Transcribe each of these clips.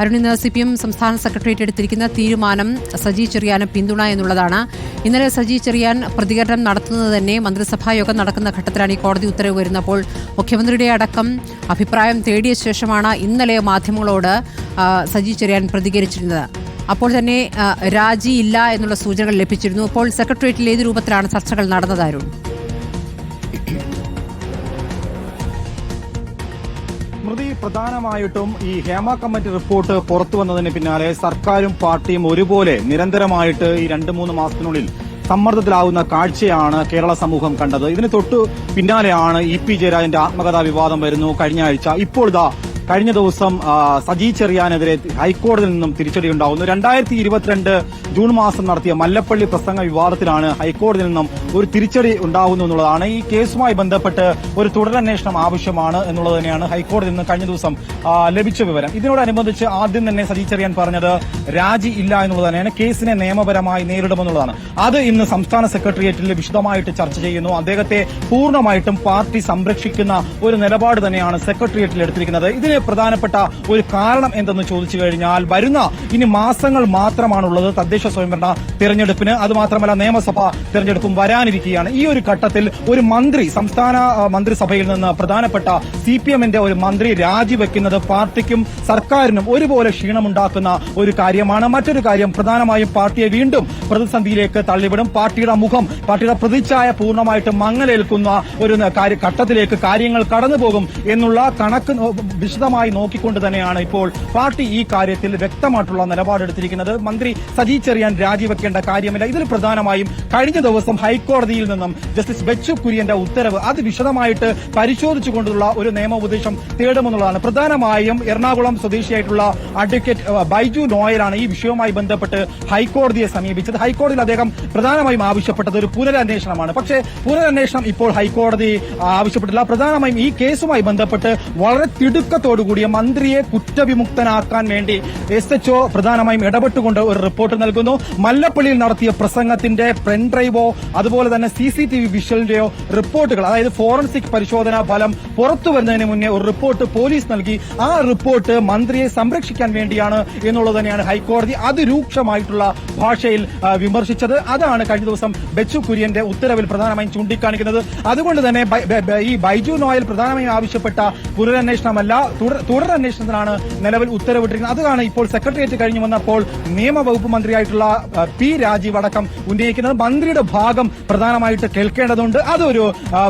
അരുണിന്ന് CPM സംസ്ഥാന secretariat എടുത്തിരിക്കുന്ന തീരുമാനം സജി ചെറിയാന് പിന്തുണ എന്നുള്ളതാണ്. ഇന്നലെ സജി ചെറിയാൻ പ്രതികരണം നടത്തുന്നത് തന്നെ മന്ത്രിസഭാ യോഗം നടക്കുന്ന ഘട്ടത്തിലാണ് ഈ കോടതി ഉത്തരവ് വരുന്നപ്പോൾ മുഖ്യമന്ത്രിയുടെ അടക്കം അഭിപ്രായം തേടിയ ശേഷമാണ് ഇന്നലെ മാധ്യമങ്ങളോട് സജി ചെറിയാൻ പ്രതികരിച്ചിരുന്നത്. അപ്പോൾ തന്നെ രാജിയില്ല എന്നുള്ള സൂചനകൾ ലഭിച്ചിരുന്നു. അപ്പോൾ സെക്രട്ടേറിയറ്റിൽ ഏത് രൂപത്തിലാണ് ചർച്ചകൾ നടന്നത് അരുൺ? പ്രധാനമായിട്ടും ഈ ഹേമ കമ്മിറ്റി റിപ്പോർട്ട് പുറത്തു വന്നതിന് പിന്നാലെ സർക്കാരും പാർട്ടിയും ഒരുപോലെ നിരന്തരമായിട്ട് ഈ 2-3 മാസത്തിനുള്ളിൽ സമ്മർദ്ദത്തിലാവുന്ന കാഴ്ചയാണ് കേരള സമൂഹം കണ്ടത്. ഇതിന് തൊട്ടു പിന്നാലെയാണ് EP ജയരാജന്റെ ആത്മകഥാ വിവാദം വരുന്നു കഴിഞ്ഞ ആഴ്ച. ഇപ്പോൾ കഴിഞ്ഞ ദിവസം സജി ചെറിയാനെതിരെ ഹൈക്കോടതിയിൽ നിന്നും തിരിച്ചടി ഉണ്ടാകുന്നു. 2022 ജൂൺ മാസം നടത്തിയ മല്ലപ്പള്ളി പ്രസംഗ വിവാദത്തിലാണ് ഹൈക്കോടതിയിൽ നിന്നും ഒരു തിരിച്ചടി ഉണ്ടാകുന്നു എന്നുള്ളതാണ്. ഈ കേസുമായി ബന്ധപ്പെട്ട് ഒരു തുടരന്വേഷണം ആവശ്യമാണ് എന്നുള്ളത് തന്നെയാണ് ഹൈക്കോടതിയിൽ നിന്ന് കഴിഞ്ഞ ദിവസം ലഭിച്ച വിവരം. ഇതിനോടനുബന്ധിച്ച് ആദ്യം തന്നെ സജി ചെറിയാൻ പറഞ്ഞത് രാജി ഇല്ല എന്നുള്ളത് തന്നെയാണ്, കേസിനെ നിയമപരമായി നേരിടുമെന്നുള്ളതാണ്. അത് ഇന്ന് സംസ്ഥാന സെക്രട്ടേറിയറ്റിൽ വിശദമായിട്ട് ചർച്ച ചെയ്യുന്നു. അദ്ദേഹത്തെ പൂർണ്ണമായിട്ടും പാർട്ടി സംരക്ഷിക്കുന്ന ഒരു നിലപാട് തന്നെയാണ് സെക്രട്ടേറിയറ്റിൽ എടുത്തിരിക്കുന്നത്. ഇതിന് പ്രധാനപ്പെട്ട ഒരു കാരണം എന്തെന്ന് ചോദിച്ചു കഴിഞ്ഞാൽ, വരുന്ന ഇനി മാസങ്ങൾ മാത്രമാണുള്ളത് തദ്ദേശ സ്വയംഭരണ തെരഞ്ഞെടുപ്പിന്. അതുമാത്രമല്ല നിയമസഭാ തെരഞ്ഞെടുപ്പും വരാനിരിക്കുകയാണ്. ഈ ഒരു ഘട്ടത്തിൽ ഒരു മന്ത്രി സംസ്ഥാന മന്ത്രിസഭയിൽ നിന്ന് പ്രധാനപ്പെട്ട CPMന്റെ ഒരു മന്ത്രി രാജിവെക്കുന്നത് പാർട്ടിക്കും സർക്കാരിനും ഒരുപോലെ ക്ഷീണമുണ്ടാക്കുന്ന ഒരു കാര്യമാണ്. മറ്റൊരു കാര്യം, പ്രധാനമായും പാർട്ടിയെ വീണ്ടും പ്രതിസന്ധിയിലേക്ക് തള്ളിവിടും. പാർട്ടിയുടെ മുഖം, പാർട്ടിയുടെ പ്രതിച്ഛായ പൂർണ്ണമായിട്ടും മങ്ങലേൽക്കുന്ന ഒരു ഘട്ടത്തിലേക്ക് കാര്യങ്ങൾ കടന്നുപോകും എന്നുള്ള കണക്ക് വിശദമായി നോക്കിക്കൊണ്ട് തന്നെയാണ് ഇപ്പോൾ പാർട്ടി ഈ കാര്യത്തിൽ വ്യക്തമായിട്ടുള്ള നിലപാടെടുത്തിരിക്കുന്നത്. മന്ത്രി സജി ചെറിയാൻ രാജിവെക്കേണ്ട കാര്യമില്ല. ഇതിൽ പ്രധാനമായും കഴിഞ്ഞ ദിവസം ഹൈക്കോടതിയിൽ നിന്നും ജസ്റ്റിസ് ബെച്ചു കുര്യന്റെ ഉത്തരവ് അത് വിശദമായിട്ട് പരിശോധിച്ചുകൊണ്ടുള്ള ഒരു നിയമോപദേശം തേടുമെന്നുള്ളതാണ്. പ്രധാനമായും എറണാകുളം സ്വദേശിയായിട്ടുള്ള അഡ്വക്കേറ്റ് ബൈജു നോയലാണ് ഈ വിഷയവുമായി ബന്ധപ്പെട്ട് ഹൈക്കോടതിയെ സമീപിച്ചത്. ഹൈക്കോടതിയിൽ അദ്ദേഹം പ്രധാനമായും ആവശ്യപ്പെട്ടത് ഒരു പുനരന്വേഷണമാണ്. പക്ഷേ പുനരന്വേഷണം ഇപ്പോൾ ഹൈക്കോടതി ആവശ്യപ്പെട്ടില്ല. പ്രധാനമായും ഈ കേസുമായി ബന്ധപ്പെട്ട് വളരെ തിടുക്കത്തോടുകൂടിയ മന്ത്രിയെ കുറ്റവിമുക്തനാക്കാൻ വേണ്ടി SHO പ്രധാനമായും ഇടപെട്ടുകൊണ്ട് ഒരു റിപ്പോർട്ട് നൽകുന്നു. മല്ലപ്പള്ളിയിൽ നടത്തിയ പ്രസംഗത്തിന്റെ പെൻഡ്രൈവോ അതുപോലെ തന്നെ CCTV വിഷ്വലിന്റെയോ റിപ്പോർട്ടുകൾ, അതായത് ഫോറൻസിക് പരിശോധനാ ഫലം പുറത്തു വരുന്നതിന് മുന്നേ ഒരു റിപ്പോർട്ട് പോലീസ് നൽകി. ആ റിപ്പോർട്ട് മന്ത്രിയെ സംരക്ഷിക്കാൻ വേണ്ടിയാണ് എന്നുള്ളത് തന്നെയാണ് ഹൈക്കോടതി അതിരൂക്ഷമായിട്ടുള്ള ഭാഷയിൽ വിമർശിച്ചത്. അതാണ് കഴിഞ്ഞ ദിവസം ബെച്ചു കുര്യന്റെ ഉത്തരവിൽ പ്രധാനമായും ചൂണ്ടിക്കാണിക്കുന്നത്. അതുകൊണ്ട് തന്നെ ഈ ബൈജു നോയൽ പ്രധാനമായും ആവശ്യപ്പെട്ട പുനരന്വേഷണമല്ല, തുടരന്വേഷണത്തിനാണ് നിലവിൽ ഉത്തരവിട്ടിരിക്കുന്നത്. അതാണ് ഇപ്പോൾ സെക്രട്ടേറിയറ്റ് കഴിഞ്ഞു വന്നപ്പോൾ നിയമവകുപ്പ് മന്ത്രിയായിട്ടുള്ള P രാജീവ് അടക്കം ഉന്നയിക്കുന്നത്. മന്ത്രിയുടെ ഭാഗം പ്രധാനമായിട്ട് കേൾക്കേണ്ടതുണ്ട്. അതൊരു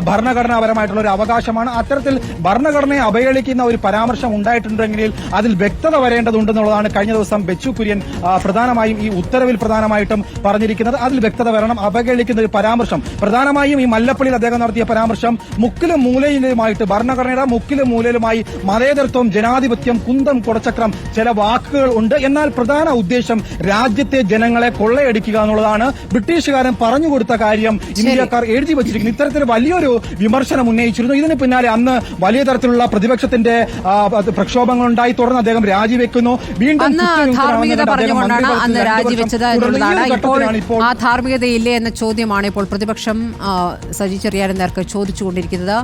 ഭരണഘടനാപരമായിട്ടുള്ള ഒരു അവകാശമാണ്. അത്തരത്തിൽ ഭരണഘടനയെ അവഹേളിക്കുന്ന ഒരു പരാമർശം ഉണ്ടായിട്ടുണ്ടെങ്കിൽ അതിൽ വ്യക്തത വരേണ്ടതുണ്ടെന്നുള്ളതാണ് കഴിഞ്ഞ ദിവസം ബെച്ചു കുര്യൻ പ്രധാനമായും ഈ ഉത്തരവിൽ പ്രധാനമായിട്ടും പറഞ്ഞിരിക്കുന്നത്. അതിൽ വ്യക്തത വരണം. അവഹേളിക്കുന്ന ഒരു പരാമർശം, പ്രധാനമായും ഈ മല്ലപ്പള്ളിയിൽ അദ്ദേഹം നടത്തിയ പരാമർശം മുക്കിലും മൂലയിലുമായിട്ട്, ഭരണഘടനയുടെ മുക്കിലും മൂലയിലുമായി മതേതരത്വം, ജനാധിപത്യം, കുന്തം കുടച്ചക്രം ചില വാക്കുകൾ ഉണ്ട്. എന്നാൽ പ്രധാന ഉദ്ദേശം രാജ്യത്തെ ജനങ്ങളെ കൊള്ളയടിക്കുക എന്നുള്ളതാണ്. ബ്രിട്ടീഷുകാരൻ പറഞ്ഞുകൊടുത്ത കാര്യം ഇന്ത്യക്കാർ എഴുതി വച്ചിരിക്കുന്നു. ഇത്തരത്തിൽ വലിയൊരു വിമർശനം ഉന്നയിച്ചിരുന്നു. ഇതിന് പിന്നാലെ അന്ന് വലിയ തരത്തിലുള്ള പ്രതിപക്ഷത്തിന്റെ പ്രക്ഷോഭങ്ങളുണ്ടായി. തുടർന്ന് അദ്ദേഹം രാജിവെക്കുന്നു. വീണ്ടും ധാർമ്മികത പറഞ്ഞുകൊണ്ടാണ് അന്ന് രാജിവെച്ചത് എന്നുള്ളതാണ്. ഇപ്പോൾ ആ ധാർമ്മികതയില്ലേ എന്ന ചോദ്യമാണ് ഇപ്പോൾ പ്രതിപക്ഷം സജി ചെറിയാന് നേർക്ക് ചോദിച്ചുകൊണ്ടിരിക്കുന്നത്.